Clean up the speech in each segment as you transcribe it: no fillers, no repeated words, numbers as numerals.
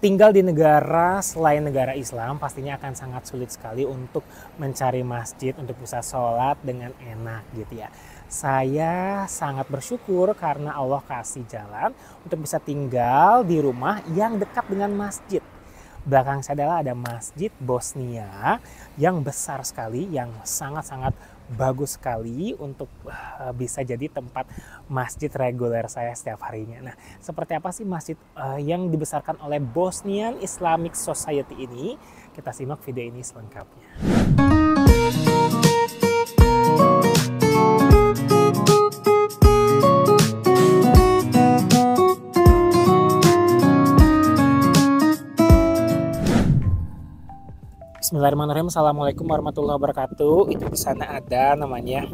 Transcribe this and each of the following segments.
tinggal di negara selain negara Islam pastinya akan sangat sulit sekali untuk mencari masjid untuk bisa sholat dengan enak gitu ya. Saya sangat bersyukur karena Allah kasih jalan untuk bisa tinggal di rumah yang dekat dengan masjid. Belakang saya adalah ada masjid Bosnia yang besar sekali, yang sangat-sangat bagus sekali untuk bisa jadi tempat masjid reguler saya setiap harinya. Nah, seperti apa sih masjid yang dibesarkan oleh Bosnian Islamic Society ini? Kita simak video ini selengkapnya. Bismillahirrahmanirrahim. Assalamualaikum warahmatullahi wabarakatuh. Itu di sana ada namanya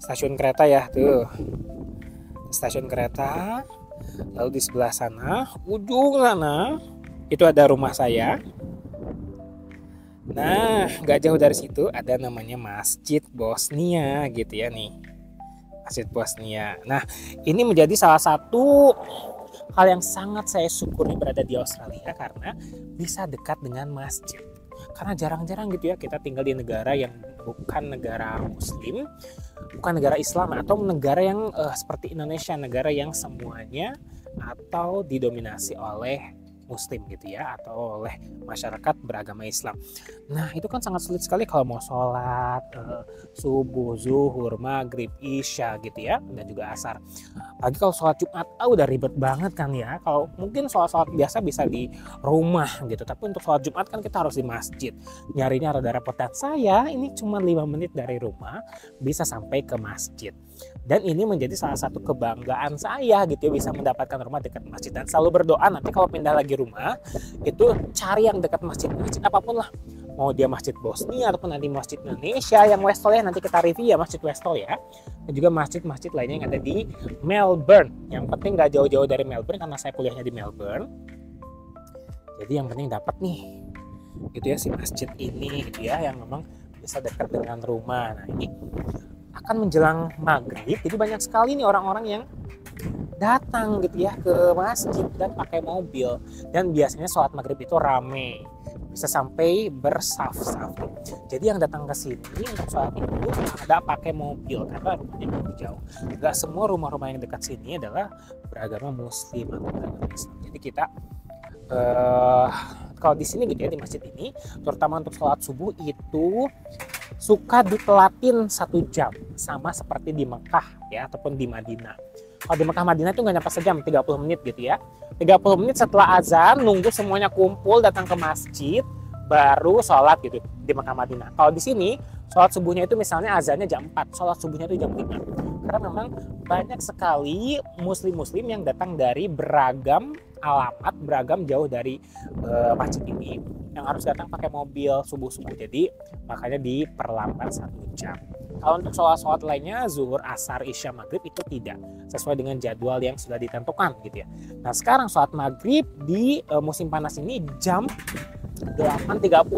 stasiun kereta ya, tuh. Stasiun kereta. Lalu di sebelah sana, ujung sana, itu ada rumah saya. Nah, gak jauh dari situ ada namanya Masjid Bosnia gitu ya nih. Masjid Bosnia. Nah, ini menjadi salah satu hal yang sangat saya syukuri berada di Australia karena bisa dekat dengan masjid. Karena jarang-jarang gitu ya kita tinggal di negara yang bukan negara muslim, bukan negara Islam, atau negara yang seperti Indonesia, negara yang semuanya atau didominasi oleh muslim gitu ya, atau oleh masyarakat beragama Islam. Nah, itu kan sangat sulit sekali kalau mau sholat subuh, zuhur, maghrib, isya gitu ya, dan juga asar. Apalagi kalau sholat Jumat, udah ribet banget kan ya. Kalau mungkin sholat biasa bisa di rumah gitu, tapi untuk sholat Jumat kan kita harus di masjid. Nyarinya rada repot, dan saya ini cuma 5 menit dari rumah bisa sampai ke masjid. Dan ini menjadi salah satu kebanggaan saya gitu ya, bisa mendapatkan rumah dekat masjid. Dan selalu berdoa nanti kalau pindah lagi rumah itu cari yang dekat masjid apapun lah, mau dia masjid Bosnia ataupun nanti masjid Indonesia yang Westall ya, nanti kita review ya masjid Westall ya, dan juga masjid-masjid lainnya yang ada di Melbourne. Yang penting gak jauh-jauh dari Melbourne karena saya kuliahnya di Melbourne, jadi yang penting dapat nih gitu ya si masjid ini gitu ya, yang memang bisa dekat dengan rumah. Nah, ini akan menjelang maghrib, jadi banyak sekali nih orang-orang yang datang gitu ya ke masjid dan pakai mobil, dan biasanya sholat maghrib itu rame, bisa sampai bersaf-saf. Jadi yang datang ke sini untuk sholat itu ada pakai mobil karena rumahnya lebih jauh. Gak semua rumah-rumah yang dekat sini adalah beragama muslim atau beragama Islam. Jadi kita kalau di sini gitu ya, di masjid ini terutama untuk sholat subuh itu suka ditelatin 1 jam, sama seperti di Mekah ya ataupun di Madinah. Kalau di Mekah Madinah itu nggak nyampe sejam, 30 menit gitu ya. 30 menit setelah azan, nunggu semuanya kumpul datang ke masjid, baru sholat gitu di Mekah Madinah. Kalau di sini, sholat subuhnya itu misalnya azannya jam 4, sholat subuhnya itu jam 5. Karena memang banyak sekali muslim-muslim yang datang dari beragam alamat, beragam jauh dari masjid ini, yang harus datang pakai mobil subuh-subuh. Jadi makanya diperlambat 1 jam. Kalau untuk sholat-sholat lainnya, zuhur, asar, isya, maghrib itu tidak sesuai dengan jadwal yang sudah ditentukan gitu ya. Nah, sekarang sholat maghrib di musim panas ini jam 8.30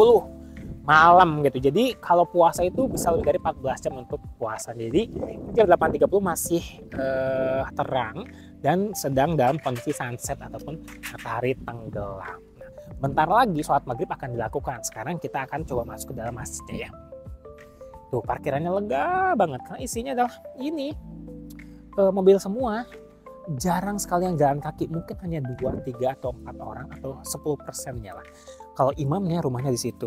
malam gitu. Jadi kalau puasa itu bisa lebih dari 14 jam untuk puasa. Jadi jam 8.30 masih terang dan sedang dalam kondisi sunset ataupun matahari tenggelam. Nah, bentar lagi sholat maghrib akan dilakukan. Sekarang kita akan coba masuk ke dalam masjidnya ya. Tuh, parkirannya lega banget karena isinya adalah ini mobil semua. Jarang sekali yang jalan kaki, mungkin hanya 2, 3 atau 4 orang atau 10%-nya lah. Kalau imamnya rumahnya di situ,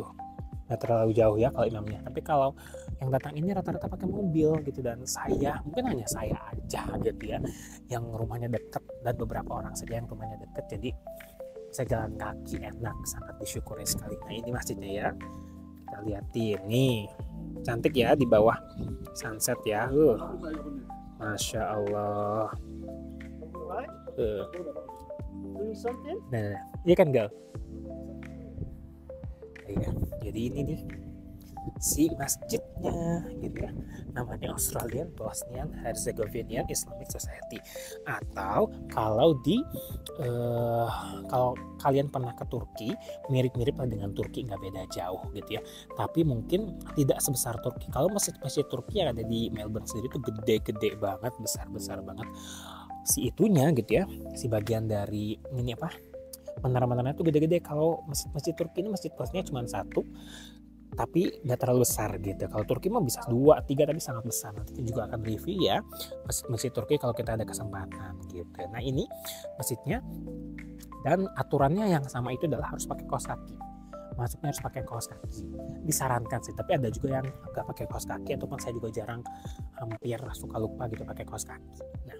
nggak terlalu jauh ya kalau imamnya. Tapi kalau yang datang ini rata-rata pakai mobil gitu, dan saya mungkin hanya saya aja gitu ya yang rumahnya dekat, dan beberapa orang saja yang rumahnya dekat. Jadi saya jalan kaki enak, sangat disyukuri sekali. Nah, ini masjidnya ya, kita lihatin nih, cantik ya di bawah sunset ya. Masya Allah. Nah, iya kan gal? Ya, jadi ini nih si masjidnya gitu ya, namanya Australian Bosnian Herzegovinian Islamic Society. Atau kalau kalau kalian pernah ke Turki, mirip-mirip lah dengan Turki, nggak beda jauh gitu ya, tapi mungkin tidak sebesar Turki. Kalau masjid Turki yang ada di Melbourne sendiri itu gede-gede banget, besar-besar banget si itunya gitu ya, si bagian dari ini apa, menara-menaranya tuh gede-gede. Kalau masjid Turki ini masjid Bosnia cuma satu, tapi nggak terlalu besar gitu. Kalau Turki mah bisa 2, 3 tapi sangat besar. Nanti kita juga akan review ya masjid Turki kalau kita ada kesempatan gitu. Nah ini masjidnya, dan aturannya yang sama itu adalah harus pakai kaos kaki. Masuknya harus pakai kaos kaki. Disarankan sih, tapi ada juga yang nggak pakai kaos kaki, ataupun saya juga jarang, hampir suka lupa gitu pakai kaos kaki. Nah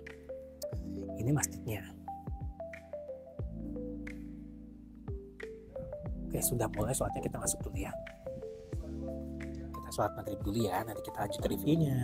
ini masjidnya. Oke, sudah mulai sholatnya, kita masuk dulu ya. Kita sholat maghrib dulu ya, nanti kita lanjut reviewnya.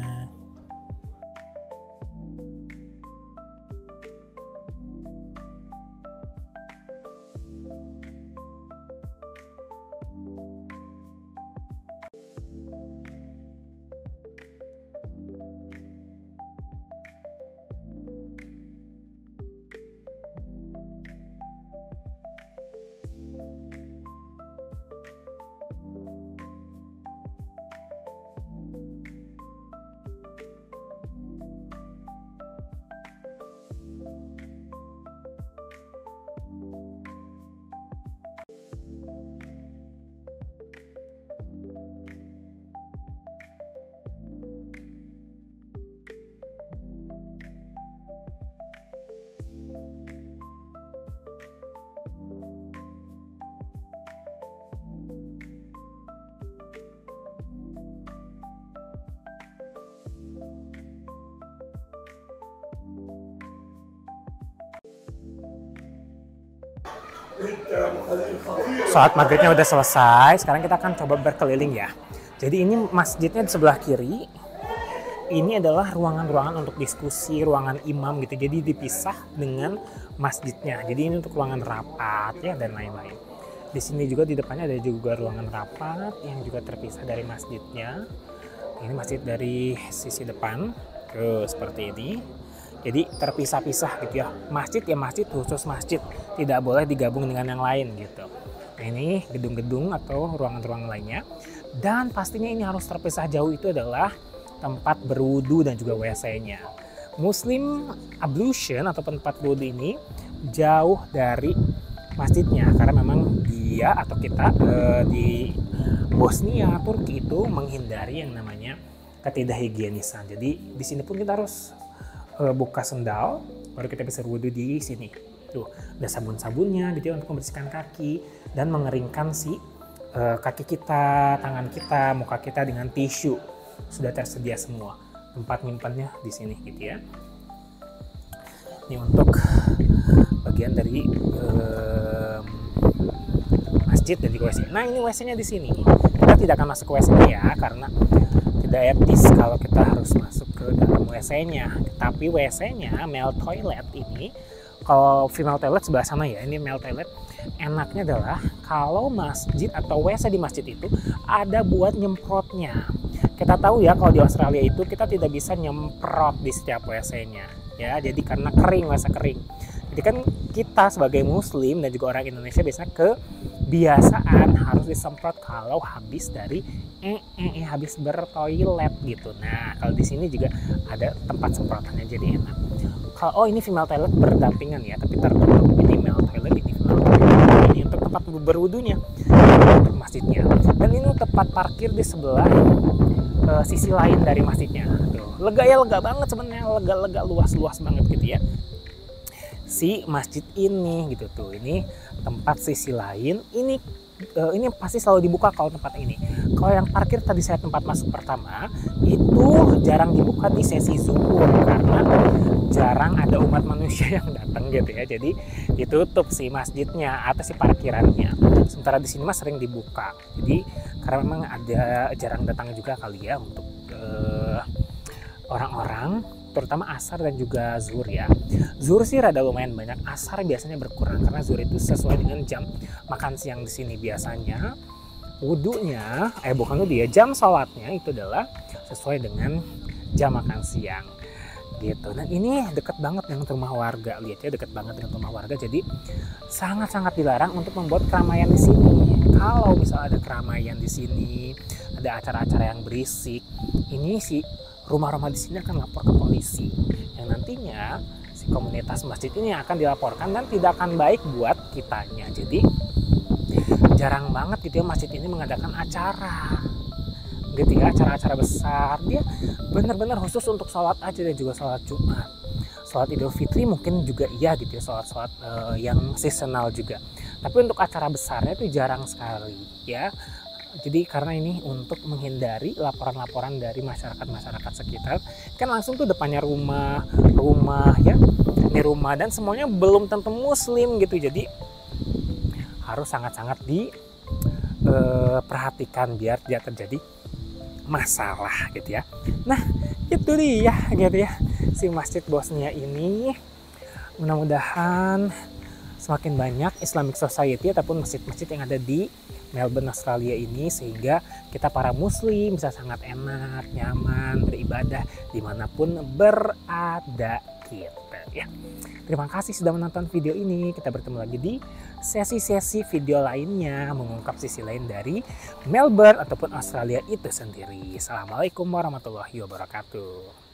Sholat maghribnya udah selesai, sekarang kita akan coba berkeliling ya. Jadi ini masjidnya di sebelah kiri. Ini adalah ruangan-ruangan untuk diskusi, ruangan imam gitu. Jadi dipisah dengan masjidnya. Jadi ini untuk ruangan rapat ya, dan lain-lain. Di sini juga di depannya ada juga ruangan rapat yang juga terpisah dari masjidnya. Ini masjid dari sisi depan ke seperti ini. Jadi terpisah-pisah gitu ya. Masjid ya masjid, khusus masjid. Tidak boleh digabung dengan yang lain gitu. Nah ini gedung-gedung atau ruangan-ruangan lainnya. Dan pastinya ini harus terpisah jauh, itu adalah tempat berwudu dan juga WC-nya. Muslim ablution atau tempat wudu ini jauh dari masjidnya. Karena memang dia atau kita di Bosnia, Turki itu menghindari yang namanya ketidakhigienisan. Jadi di sini pun kita harus buka sendal, baru kita bisa wudhu di sini. Tuh, ada sabun-sabunnya gitu untuk membersihkan kaki dan mengeringkan si kaki kita, tangan kita, muka kita dengan tisu. Sudah tersedia semua. Tempat nyimpannya di sini gitu ya. Ini untuk bagian dari masjid dan juga WC. Nah, ini WC-nya di sini. Kita tidak akan masuk ke WC-nya ya, karena tidak etis kalau kita harus masuk ke dalam WC-nya. Tapi WC-nya, male toilet ini, kalau female toilet sebelah sana ya, ini male toilet. Enaknya adalah kalau masjid atau WC di masjid itu ada buat nyemprotnya. Kita tahu ya kalau di Australia itu kita tidak bisa nyemprot di setiap WC-nya ya. Jadi karena kering, WC kering. Jadi kan kita sebagai muslim dan juga orang Indonesia biasanya kebiasaan harus disemprot kalau habis dari habis bertoilet gitu. Nah, kalau di sini juga ada tempat semprotannya, jadi enak. Kalau ini female toilet berdampingan ya, tapi tertutup. Ini male toilet, ini female toilet. Ini untuk tempat berwudunya, untuk masjidnya. Dan ini tempat parkir di sebelah sisi lain dari masjidnya. Tuh, lega ya, lega banget sebenarnya, lega luas banget gitu ya. Si masjid ini gitu tuh, ini tempat sisi lain. Ini pasti selalu dibuka kalau tempat ini. Kalau yang parkir tadi saya tempat masuk pertama itu jarang dibuka di sesi zuhur karena jarang ada umat manusia yang datang gitu ya. Jadi ditutup si masjidnya atau si parkirannya. Sementara di sini mah sering dibuka. Jadi karena memang ada jarang datang juga kali ya untuk orang-orang, terutama asar dan juga zuhur ya. Zuhur sih rada lumayan banyak, asar biasanya berkurang karena zuhur itu sesuai dengan jam makan siang di sini biasanya. Wudunya, bukan wudu ya, jam sholatnya itu adalah sesuai dengan jam makan siang gitu. Dan ini dekat banget dengan rumah warga, lihat ya, dekat banget dengan rumah warga. Jadi sangat-sangat dilarang untuk membuat keramaian di sini. Kalau misalnya ada keramaian di sini, ada acara-acara yang berisik, ini sih rumah-rumah di sini akan lapor ke polisi, yang nantinya si si komunitas masjid ini yang akan dilaporkan dan tidak akan baik buat kitanya. Jadi jarang banget gitu ya masjid ini mengadakan acara gitu ya, acara-acara besar. Dia benar-benar khusus untuk sholat aja dan juga sholat Jumat. Sholat Idul Fitri mungkin juga iya gitu ya, sholat-sholat yang seasonal juga. Tapi untuk acara besarnya itu jarang sekali ya. Jadi karena ini untuk menghindari laporan-laporan dari masyarakat sekitar, kan langsung tuh depannya rumah ya, ini rumah dan semuanya belum tentu muslim gitu. Jadi harus sangat-sangat diperhatikan biar tidak terjadi masalah gitu ya. Nah itu dia gitu ya si Masjid Bosnia ini. Mudah-mudahan semakin banyak Islamic Society ataupun masjid-masjid yang ada di Melbourne, Australia ini, sehingga kita para muslim bisa sangat enak, nyaman, beribadah dimanapun berada kita ya. Terima kasih sudah menonton video ini. Kita bertemu lagi di sesi-sesi video lainnya mengungkap sisi lain dari Melbourne ataupun Australia itu sendiri. Assalamualaikum warahmatullahi wabarakatuh.